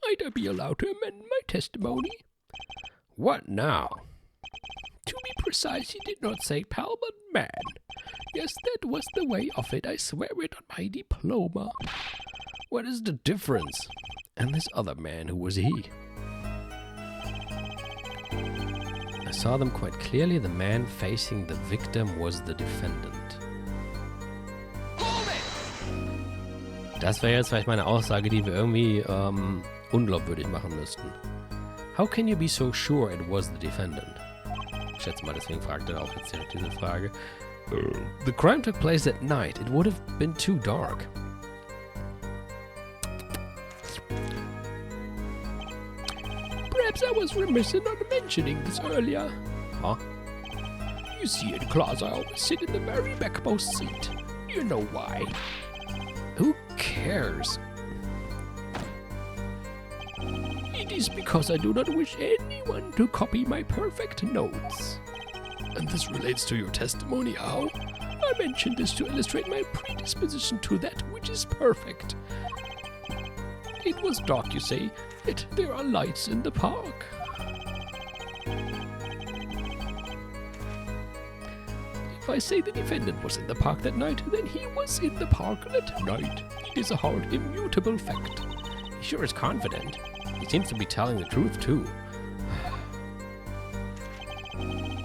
Might I be allowed to amend my testimony? What now? To be precise, he did not say pal, but man. Yes, that was the way of it. I swear it on my diploma. What is the difference? And this other man, who was he? I saw them quite clearly. The man facing the victim was the defendant. Das wäre jetzt vielleicht meine Aussage, die wir irgendwie unglaubwürdig machen müssten. How can you be so sure it was the defendant? Ich schätze mal, deswegen fragt er auch jetzt direkt diese Frage. The crime took place at night. It would have been too dark. Perhaps I was remiss in not mentioning this earlier. Huh? You see, in class I always sit in the very backmost seat. You know why. Who cares? It is because I do not wish anyone to copy my perfect notes. And this relates to your testimony, how? I mentioned this to illustrate my predisposition to that which is perfect. It was dark, you say, yet there are lights in the park. If I say the defendant was in the park that night, then he was in the park that night. It is a hard, immutable fact. He sure is confident. He seems to be telling the truth, too.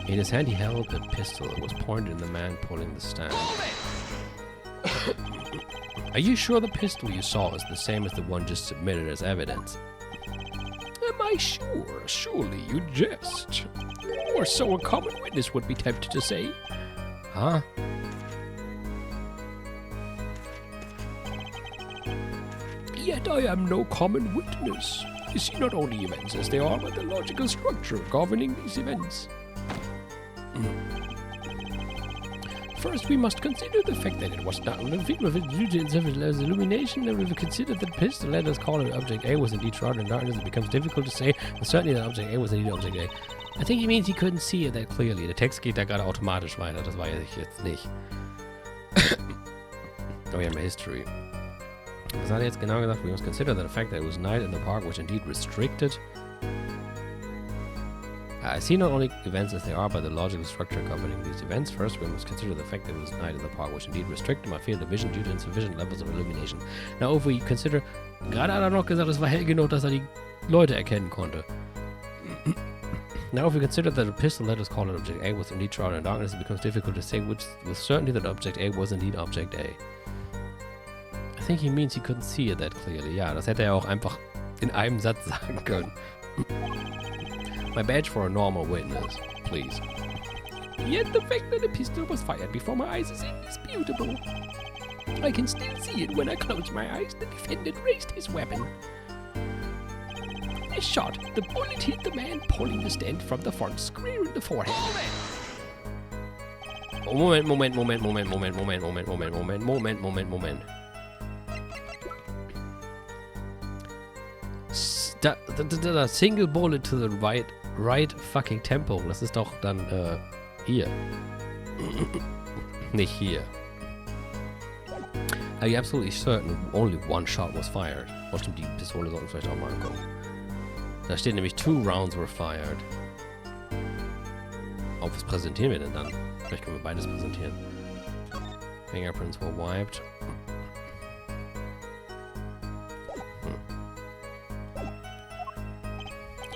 In his hand he held a pistol that was pointed at the man pulling the stand. Are you sure the pistol you saw is the same as the one just submitted as evidence? Am I sure? Surely you jest. Or so a common witness would be tempted to say. Huh? Yet I am no common witness. You see not only events as they are, but the logical structure governing these events. First, we must consider the fact that it was not an victim of it due to its illumination, and if we consider that the pistol, let us call it object A, was indeed shrouded in darkness, it becomes difficult to say, but certainly that object A was indeed object A. I think he means he couldn't see it that clearly. Der Text geht da gerade automatisch weiter, das war ja jetzt nicht. Oh yeah, my history. Was hat er jetzt genau gesagt? We must consider the fact that it was night in the park, which indeed restricted. I see not only events as they are, but the logical structure governing these events. First, we must consider the fact that it was night in the park, which indeed restricted my field of vision due to insufficient levels of illumination. Now, if we consider... Gerade hat er noch gesagt, es war hell genug, dass er die Leute erkennen konnte. Now, if we consider that a pistol, let us call it object A, was indeed shrouded in darkness, it becomes difficult to say with certainty that object A was indeed object A. I think he means he couldn't see it that clearly. Ja, das hätte er auch einfach in einem Satz sagen können. My badge for a normal witness, please. Yet the fact that the pistol was fired before my eyes is indisputable. I can still see it when I close my eyes. The defendant raised his weapon. A shot. The bullet hit the man pulling the stand from the front, square in the forehead. Moment. Da Single Bullet to the right fucking temple. Das ist doch dann, hier. Nicht hier. Are you absolutely certain only one shot was fired? Oh, stimmt, die Pistole sollten wir vielleicht auch mal angucken. Da steht nämlich 2 rounds were fired. Oh, was präsentieren wir denn dann? Vielleicht können wir beides präsentieren. Fingerprints were wiped.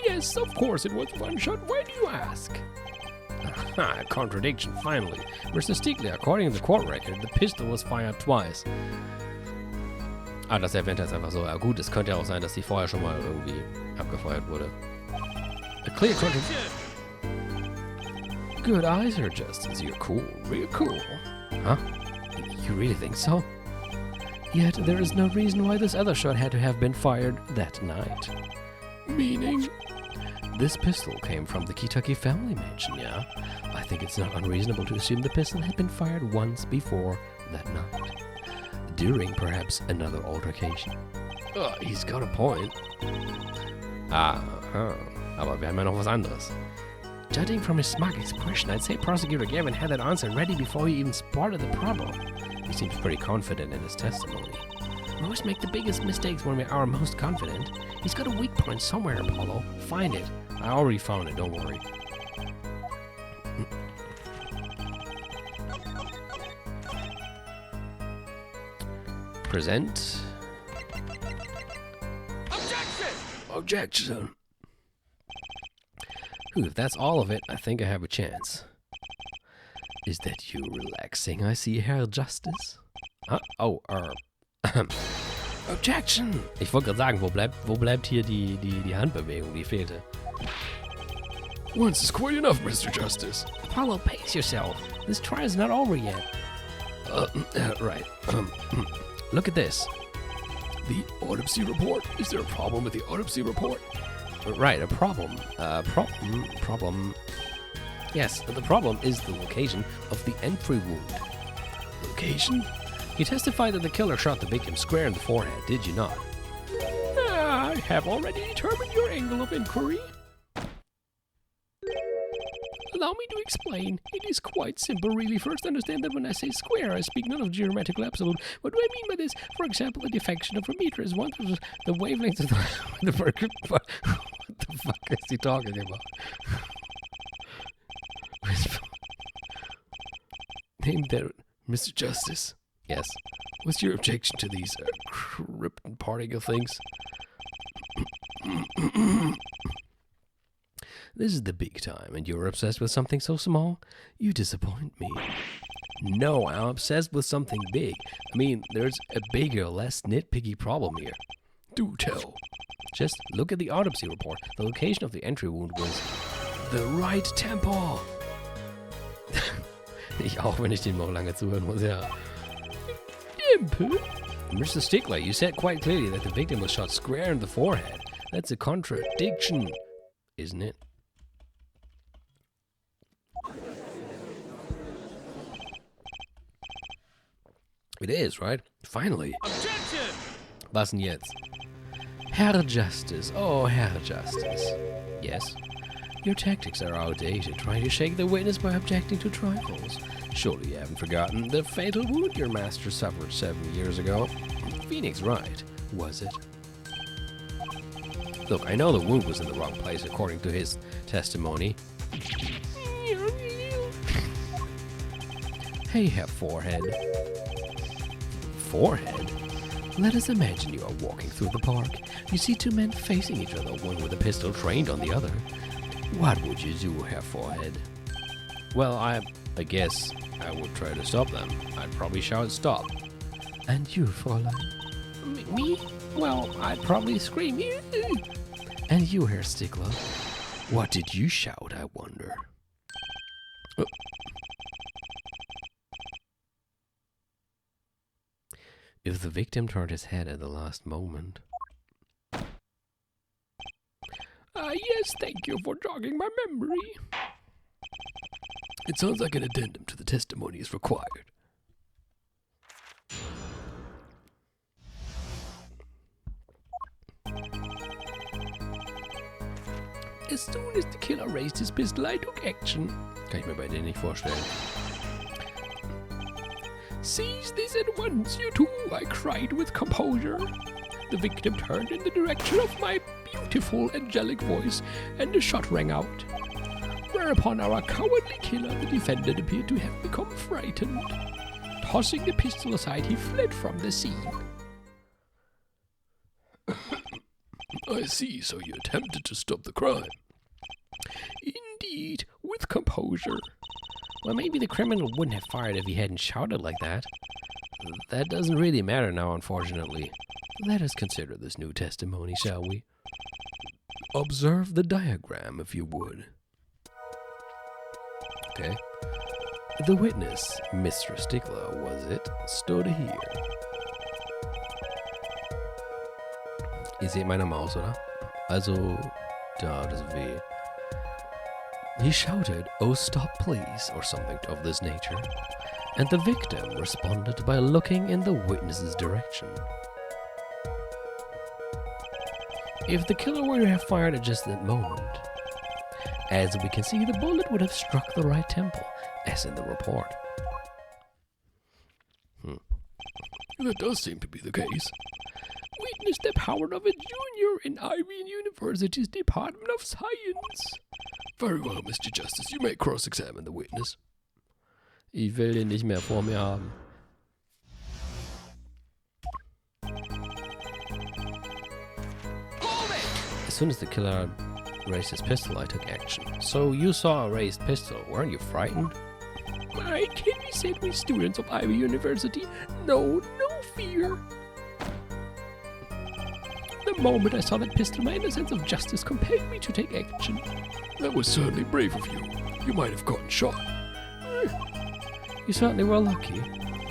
Yes, of course it was one shot. Why do you ask? Aha, contradiction, finally. Mr. Stickler, according to the court record, the pistol was fired twice. Ah, das erwähnt er jetzt einfach so. Ja gut, es könnte ja auch sein, dass die vorher schon mal irgendwie abgefeuert wurde. A clear contradiction. Good eyes, Her Justice. You're cool. Real cool. Huh? You really think so? Yet there is no reason why this other shot had to have been fired that night. Meaning? This pistol came from the Kentucky family mansion, yeah? I think it's not unreasonable to assume the pistol had been fired once before that night. During, perhaps, another altercation. He's got a point. Aber wir haben ja noch was anderes. Judging from his smug expression, I'd say Prosecutor Gavin had that answer ready before he even spotted the problem. He seems pretty confident in his testimony. Most make the biggest mistakes when we are most confident. He's got a weak point somewhere, Apollo. Find it. I already found it, don't worry. Present. Objection! Objection. Ooh, if that's all of it, I think I have a chance. Is that you relaxing, I see, Herr Justice? Huh? Oh, Objection! Ich wollte gerade sagen, wo bleibt hier die Handbewegung, die fehlte. Once is quite enough, Mr. Justice. Apollo, pace yourself. This trial's not over yet. Right. Look at this. The autopsy report? Is there a problem with the autopsy report? Right, a problem. Problem. Yes, the problem is the location of the entry wound. Location? You testified that the killer shot the victim square in the forehead, did you not? I have already determined your angle of inquiry. Allow me to explain. It is quite simple, really. First, understand that when I say square, I speak not of geometrical absolute. What do I mean by this? For example, the defection of a meter is 1/3 the wavelength of the What the fuck is he talking about? Name there, Mr. Justice. Yes. What's your objection to these krypton particle things? This is the big time, and you're obsessed with something so small? You disappoint me. No, I'm obsessed with something big. I mean, there's a bigger, less nitpicky problem here. Do tell. Just look at the autopsy report. The location of the entry wound was the right temple. Ich auch, wenn ich den noch lange zuhören muss, ja. Temple? Mr. Stickler, you said quite clearly that the victim was shot square in the forehead. That's a contradiction, isn't it? It is, right? Finally. Objection! Was denn jetzt? Herr Justice. Oh, Herr Justice. Yes? Your tactics are outdated, trying to shake the witness by objecting to trifles. Surely you haven't forgotten the fatal wound your master suffered 7 years ago. Phoenix Wright, was it? Look, I know the wound was in the wrong place according to his testimony. Hey, Herr Forehead. Forehead? Let us imagine you are walking through the park. You see two men facing each other, one with a pistol trained on the other. What would you do, Herr Forehead? Well, I guess I would try to stop them. I'd probably shout stop. And you, Fräulein? Me? Well, I'd probably scream. And you, Herr Stickler? What did you shout, I wonder? If the victim turned his head at the last moment. Yes, thank you for jogging my memory. It sounds like an addendum to the testimony is required. As soon as the killer raised his pistol, I took action. Kann ich mir bei denen nicht vorstellen. Seize this at once, you two, I cried with composure. The victim turned in the direction of my beautiful, angelic voice, and a shot rang out. Whereupon our cowardly killer, the defendant, appeared to have become frightened. Tossing the pistol aside, he fled from the scene. I see, so you attempted to stop the crime. Indeed, with composure. Well, maybe the criminal wouldn't have fired if he hadn't shouted like that. That doesn't really matter now, unfortunately. Let us consider this new testimony, shall we? Observe the diagram, if you would. Okay. The witness, Mr. Stickler, was it, stood here. Ihr seht meine Maus, oder? Also, da, das W. He shouted, "Oh, stop, please," or something of this nature, and the victim responded by looking in the witness's direction. If the killer were to have fired at just that moment, as we can see, the bullet would have struck the right temple, as in the report. That does seem to be the case. harness the power of a junior in Ivy University's Department of Science. Very well, Mr. Justice. You may cross-examine the witness. Ich will den nicht mehr vor mir haben. As soon as the killer raised his pistol, I took action. So you saw a raised pistol. Weren't you frightened? My Kenny said we students of Ivy University know no fear. The moment I saw that pistol, my inner sense of justice compelled me to take action. That was certainly brave of you. You might have gotten shot. You certainly were lucky.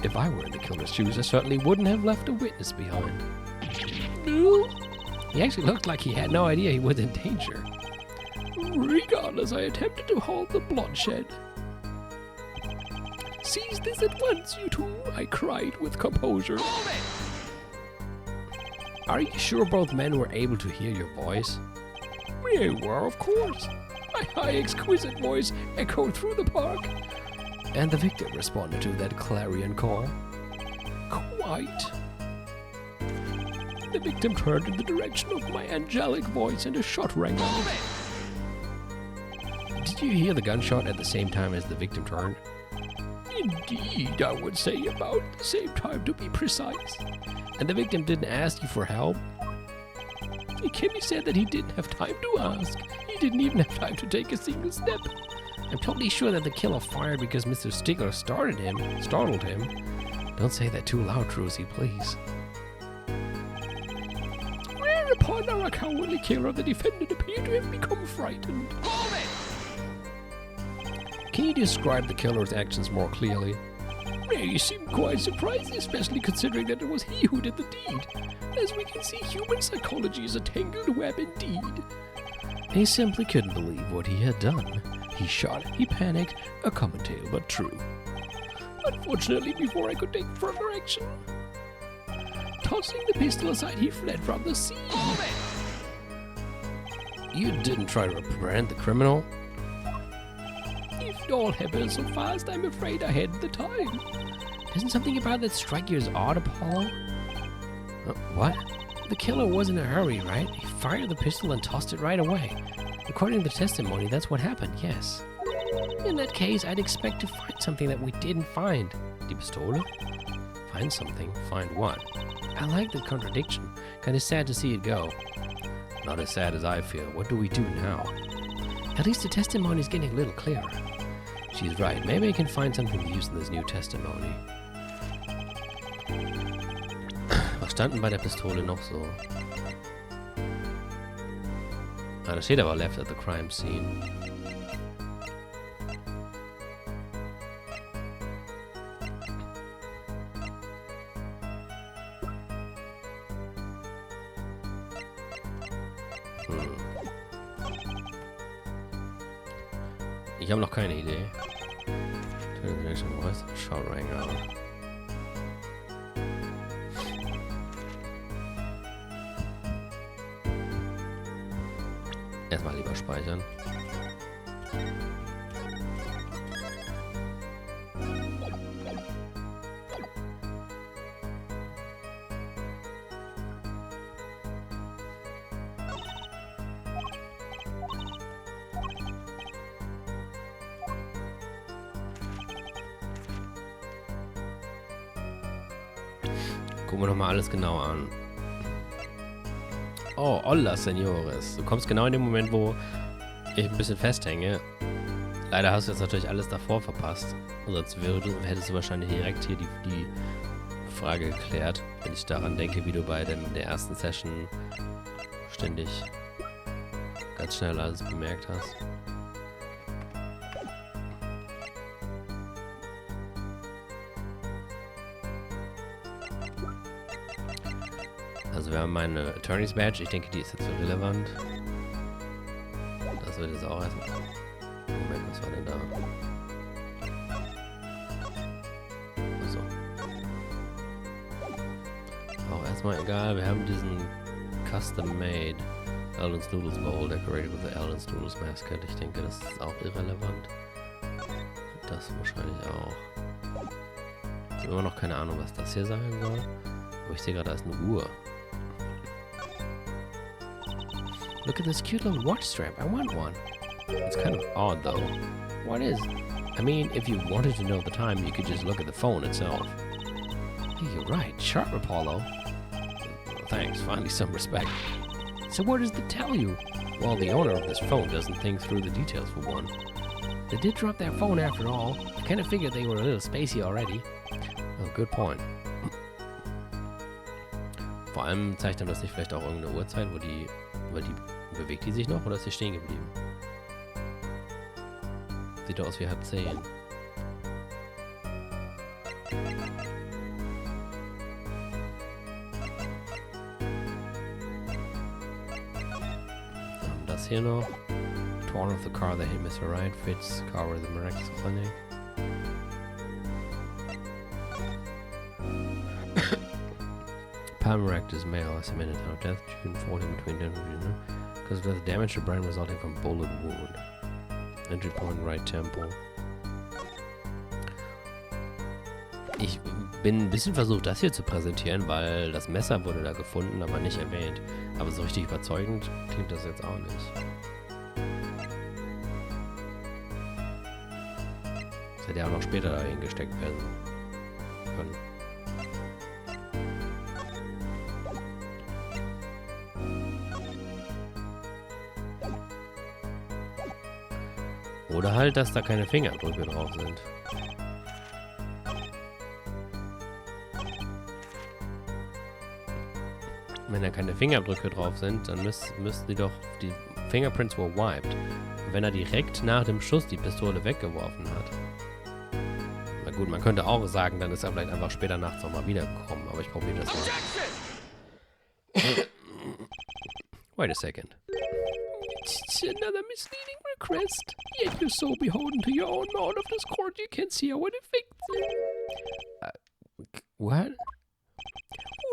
If I were in the killer's shoes, I certainly wouldn't have left a witness behind. No. He actually looked like he had no idea he was in danger. Regardless, I attempted to halt the bloodshed. Seize this at once, you two, I cried with composure. Are you sure both men were able to hear your voice? They were, of course. My high, exquisite voice echoed through the park. And the victim responded to that clarion call? Quite. The victim turned in the direction of my angelic voice and a shot rang out. Did you hear the gunshot at the same time as the victim turned? Indeed, I would say about the same time, to be precise. And the victim didn't ask you for help? Kimmy said that he didn't have time to ask. He didn't even have time to take a single step. I'm totally sure that the killer fired because Mr. Stickler startled him. Don't say that too loud, Trucy, please. Whereupon our cowardly killer, the defendant, appeared to have become frightened. Can you describe the killer's actions more clearly? He seemed quite surprised, especially considering that it was he who did the deed. As we can see, human psychology is a tangled web indeed. He simply couldn't believe what he had done. He shot, he panicked, a common tale, but true. Unfortunately, before I could take further action, tossing the pistol aside, he fled from the scene. You didn't try to apprehend the criminal? If it all happened so fast, I'm afraid I hadn't the time. Doesn't something about that strike you as odd, Apollo? What? The killer was in a hurry, right? He fired the pistol and tossed it right away. According to the testimony, that's what happened, yes. In that case, I'd expect to find something that we didn't find. Die Pistole? Find something? Find what? I like that contradiction. Kinda sad to see it go. Not as sad as I feel. What do we do now? At least the testimony is getting a little clearer. She's right. Maybe I can find something to use in this new testimony. Was stand denn bei der Pistole noch so? Ah, da steht aber left at the crime scene. Ich habe noch keine Idee. Shot rang out. Erstmal lieber speichern. Gucken wir nochmal alles genau an. Oh, hola, Senores. Du kommst genau in dem Moment, wo ich ein bisschen festhänge. Leider hast du jetzt natürlich alles davor verpasst. Sonst hättest du wahrscheinlich direkt hier die Frage geklärt, wenn ich daran denke, wie du bei der ersten Session ständig ganz schnell alles bemerkt hast. Also wir haben meine Attorney's Badge. Ich denke, die ist jetzt so relevant. Das wird jetzt auch erstmal... Moment, was war denn da? Achso. Auch erstmal egal. Wir haben diesen Custom-Made Allen's Noodles Bowl decorated with the Allen's Noodles Mascot. Ich denke, das ist auch irrelevant. Das wahrscheinlich auch. Ich habe immer noch keine Ahnung, was das hier sein soll. Aber ich sehe gerade, da ist eine Uhr. Look at this cute little watch strap. I want one. It's kind of odd, though. What is? I mean, if you wanted to know the time, you could just look at the phone itself. Hey, you're right. Sharp, Apollo. Thanks. Finally, some respect. So what does it tell you? Well, the owner of this phone doesn't think through the details, for one. They did drop their phone after all. I kind of figured they were a little spacey already. Oh, good point. Vor allem zeigt einem das nicht vielleicht auch irgendeine Uhrzeit, wo die bewegt die sich noch oder ist sie stehen geblieben? Sieht doch aus wie 9:30. Das hier noch. Torn of the car that hit Mr. Wright, Fitz, car with the miraculous clinic. Palm is male, estimated time of death, June 14 between dinner and dinner, because of the damage to brain resulting from bullet wound. Entry point, right temple. Ich bin ein bisschen versucht, das hier zu präsentieren, weil das Messer wurde da gefunden, aber nicht erwähnt. Aber so richtig überzeugend klingt das jetzt auch nicht. Das hätte ja auch noch später dahin gesteckt werden können. Oder halt, dass da keine Fingerabdrücke drauf sind. Wenn da keine Fingerabdrücke drauf sind, dann müssten die doch... Die Fingerprints were wiped. Und wenn er direkt nach dem Schuss die Pistole weggeworfen hat. Na gut, man könnte auch sagen, dann ist er vielleicht einfach später nachts nochmal wiedergekommen. Aber ich probiere das mal. Wait a second. It's another misleading request. Yet you're so beholden to your own mount of this court you can't see how it affects it. What?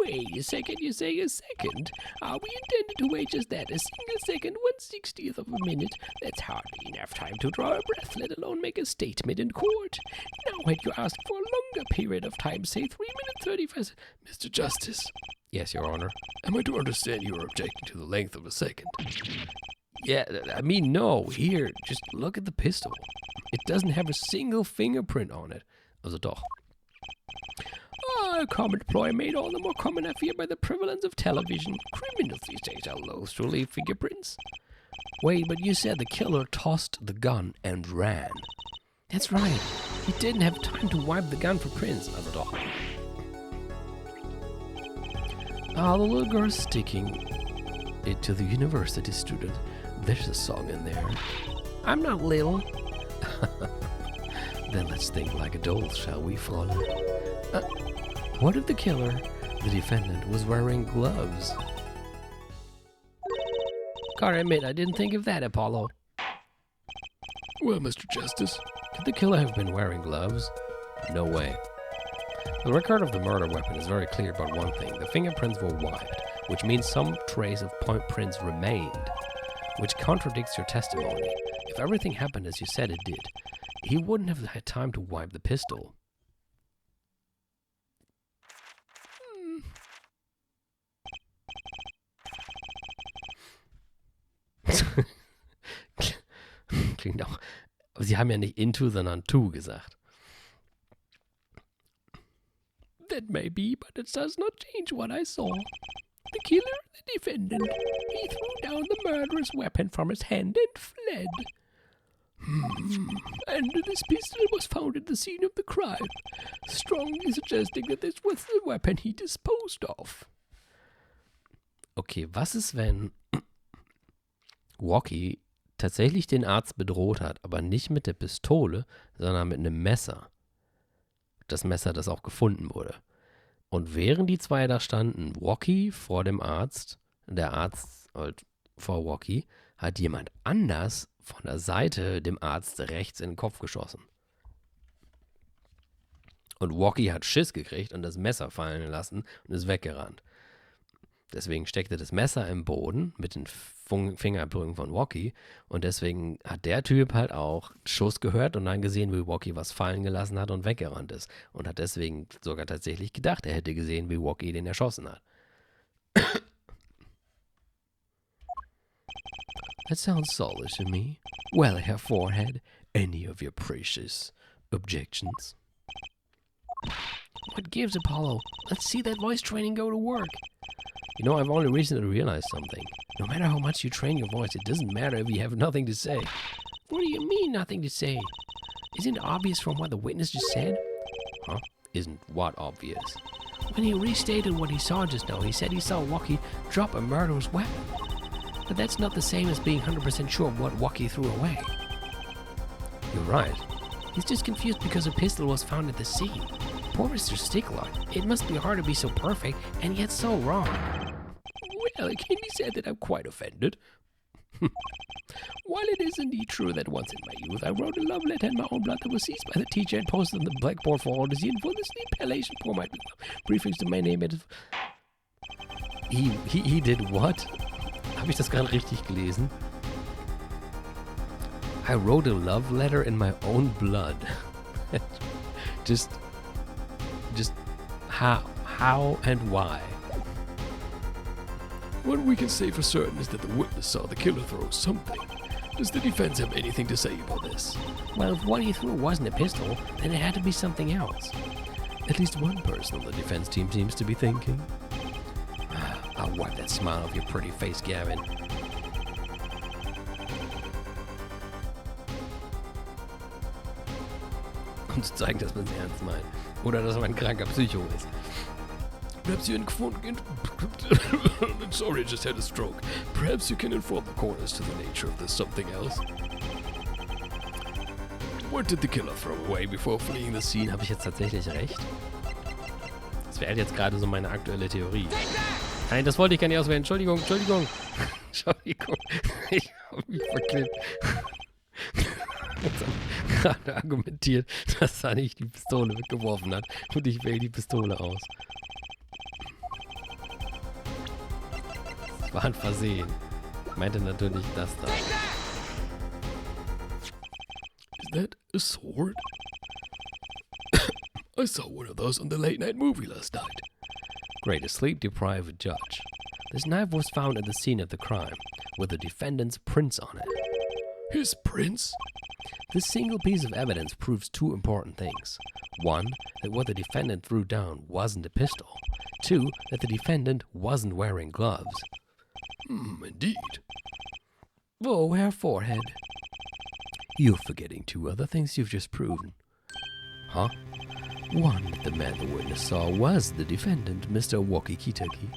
Wait a second, you say a second. We intended to wait just that, a single second, 1/60th of a minute. That's hardly enough time to draw a breath, let alone make a statement in court. Now had you asked for a longer period of time, say 3 minutes 35 Mr. Justice, Yes, Your Honor. am I to understand you are objecting to the length of a second? Yeah, I mean, no. Here, just look at the pistol. It doesn't have a single fingerprint on it. Also doch. A common ploy made all the more common, I fear, by the prevalence of television. Criminals these days are loath to leave fingerprints. Wait, but you said the killer tossed the gun and ran. That's right. He didn't have time to wipe the gun for prints. Also doch. Ah, the little girl is sticking it to the university student. There's a song in there. I'm not little. Then let's think like adults, shall we, Fräulein? What if the killer, the defendant, was wearing gloves? Gotta admit, I didn't think of that, Apollo. Well, Mr. Justice, Could the killer have been wearing gloves? No way. The record of the murder weapon is very clear about one thing. The fingerprints were wiped, which means some trace of point prints remained, which contradicts your testimony. If everything happened as you said it did, he wouldn't have had time to wipe the pistol. Klingt auch. Aber sie haben ja nicht into, sondern to gesagt. That may be, but it does not change what I saw. The killer, the defendant, he threw down the murderous weapon from his hand and fled. And this pistol was found at the scene of the crime, strongly suggesting that this was the weapon he disposed of. Okay, was ist, wenn Rocky tatsächlich den Arzt bedroht hat, aber nicht mit der Pistole, sondern mit einem Messer? Das Messer, das auch gefunden wurde. Und während die zwei da standen, Rocky vor dem Arzt, der Arzt halt vor Rocky, hat jemand anders von der Seite dem Arzt rechts in den Kopf geschossen. Und Rocky hat Schiss gekriegt und das Messer fallen lassen und ist weggerannt. Deswegen steckte das Messer im Boden mit den Fingerabdrücken von Rocky und deswegen hat der Typ halt auch Schuss gehört und dann gesehen, wie Rocky was fallen gelassen hat und weggerannt ist und hat deswegen sogar tatsächlich gedacht, er hätte gesehen, wie Rocky den erschossen hat. That sounds solid to me. Well, Herr Forehead, any of your precious objections? What gives, Apollo? Let's see that voice training go to work. You know, I've only recently realized something. No matter how much you train your voice, it doesn't matter if you have nothing to say. What do you mean, nothing to say? Isn't it obvious from what the witness just said? Huh? Isn't what obvious? When he restated what he saw just now, he said he saw Wacky drop a murderous weapon. But that's not the same as being 100% sure of what Wacky threw away. You're right. He's just confused because a pistol was found at the scene. Poor Mr. Stickler. It must be hard to be so perfect and yet so wrong. Well, it can be said that I'm quite offended. While it is indeed true that once in my youth I wrote a love letter in my own blood that was seized by the teacher and posted on the blackboard for all to see, and for this appellation for my briefings to my name it is... He did what? Habe ich das gerade richtig gelesen? I wrote a love letter in my own blood. just how and why? What we can say for certain is that the witness saw the killer throw something. Does the defense have anything to say about this? Well, if what he threw wasn't a pistol, then it had to be something else. At least one person on the defense team seems to be thinking. I'll wipe that smile off your pretty face, Gavin. Um zu zeigen, dass man es ernst meint. Oder dass man ein kranker Psycho ist. Perhaps you can... Sorry, I just had a stroke. Perhaps you can inform the court as to the nature of this something else. What did the killer throw away before fleeing the scene? Habe ich jetzt tatsächlich recht? Das wäre jetzt gerade so meine aktuelle Theorie. Nein, das wollte ich gar nicht auswählen. Entschuldigung. Entschuldigung. Ich habe mich verklebt. Gerade argumentiert, dass er nicht die Pistole weggeworfen hat. Und ich wähle die Pistole aus. Das war ein Versehen. Ich meinte natürlich das da. Is that a sword? I saw one of those on the late night movie last night. Great, a sleep-deprived judge. This knife was found at the scene of the crime, with the defendant's prints on it. His prints? This single piece of evidence proves two important things. One, that what the defendant threw down wasn't a pistol. Two, that the defendant wasn't wearing gloves. Indeed. Oh, Herr Forehead. You're forgetting two other things you've just proven. Huh? One, that the man the witness saw was the defendant, Mr. Walkie-Kitaki.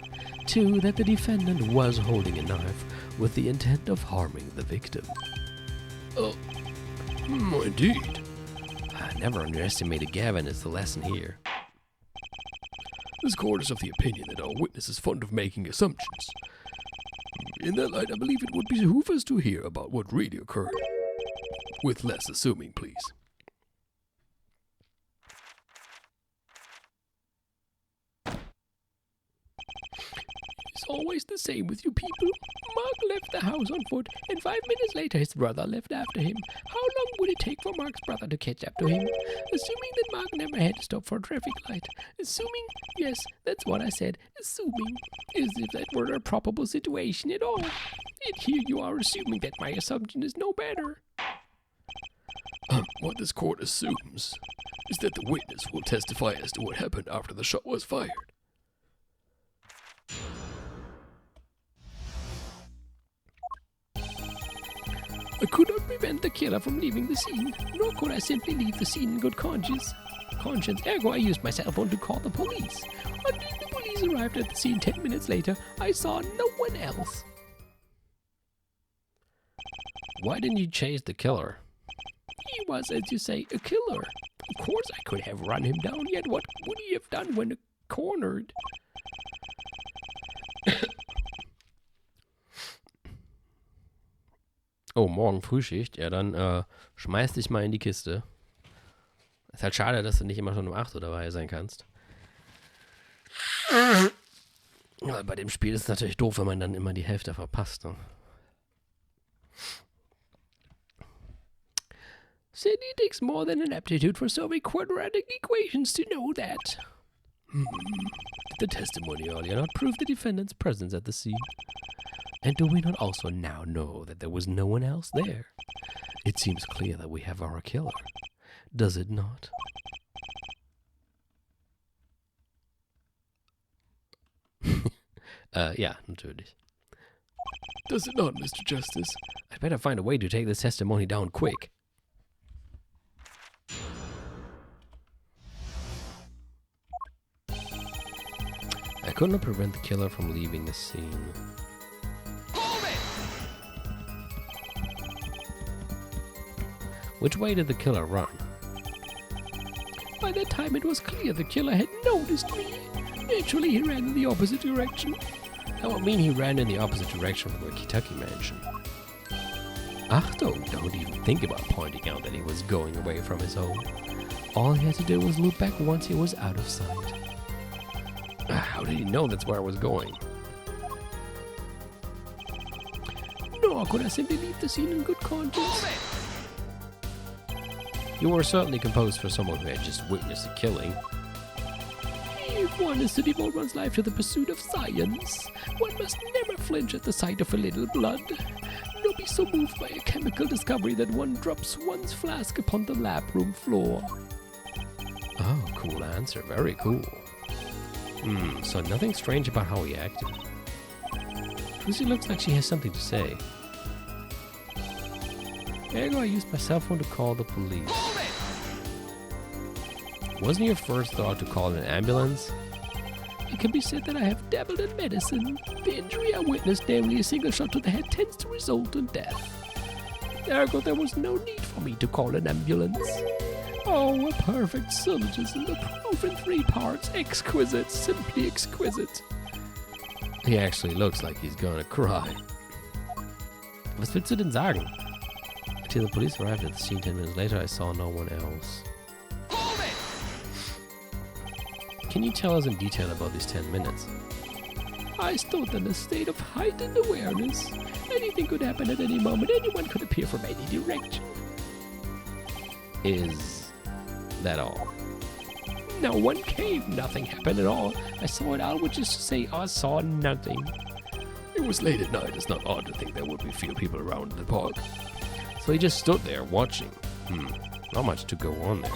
Two, that the defendant was holding a knife with the intent of harming the victim. Indeed. Never underestimate a Gavin is the lesson here. This court is of the opinion that our witness is fond of making assumptions. In that light, I believe it would behoove us to hear about what really occurred. With less assuming, please. It's always the same with you people. Mark left the house on foot, and 5 minutes later his brother left after him. How long would it take for Mark's brother to catch up to him? Assuming that Mark never had to stop for a traffic light. Assuming, yes, that's what I said, assuming, as if that were a probable situation at all. And here you are assuming that my assumption is no better. What this court assumes is that the witness will testify as to what happened after the shot was fired. I could not prevent the killer from leaving the scene, nor could I simply leave the scene in good conscience. Ergo I used my cell phone to call the police. Until the police arrived at the scene 10 minutes later, I saw no one else. Why didn't you chase the killer? He was, as you say, a killer. Of course I could have run him down, yet what would he have done when cornered? Oh, morgen Frühschicht? Ja, dann schmeiß dich mal in die Kiste. Ist halt schade, dass du nicht immer schon um 8 Uhr dabei sein kannst. Ja, bei dem Spiel ist es natürlich doof, wenn man dann immer die Hälfte verpasst. Ne? Said it takes more than an aptitude for solving quadratic equations to know that. Did the testimony earlier not prove the defendant's presence at the scene? And do we not also now know that there was no one else there? It seems clear that we have our killer, does it not? Ja, natürlich. Does it not, Mr. Justice? I better find a way to take this testimony down quick. I could not prevent the killer from leaving the scene. Which way did the killer run? By that time it was clear the killer had noticed me. Naturally, he ran in the opposite direction. That would mean he ran in the opposite direction from the Kentucky mansion. Achtung, don't even think about pointing out that he was going away from his home. All he had to do was look back once he was out of sight. How did he know that's where I was going? Nor could I simply leave the scene in good conscience. You were certainly composed for someone who had just witnessed a killing. If one is to devote one's life to the pursuit of science, one must never flinch at the sight of a little blood, nor be so moved by a chemical discovery that one drops one's flask upon the lab room floor. Oh, cool answer. Very cool. So nothing strange about how he acted. Lucy looks like she has something to say. Ergo, I used my cell phone to call the police. Wasn't your first thought to call an ambulance? It can be said that I have dabbled in medicine. The injury I witnessed, namely a single shot to the head, tends to result in death. Ergo, there was no need for me to call an ambulance. Oh, a perfect syllogism, the proof in 3 parts. Exquisite, simply exquisite. He actually looks like he's gonna cry. Was willst du denn sagen? Until the police arrived at the scene 10 minutes later, I saw no one else. Can you tell us in detail about these 10 minutes? I stood in a state of heightened awareness. Anything could happen at any moment. Anyone could appear from any direction. Is that all? No one came. Nothing happened at all. I saw it all, which is to say, I saw nothing. It was late at night. It's not odd to think there would be few people around in the park. So he just stood there watching. Not much to go on there.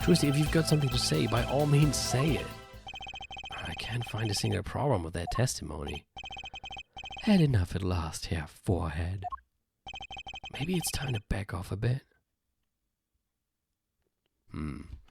Trucy, if you've got something to say, by all means say it. I can't find a single problem with that testimony. Had enough at last, Herr Forehead. Maybe it's time to back off a bit.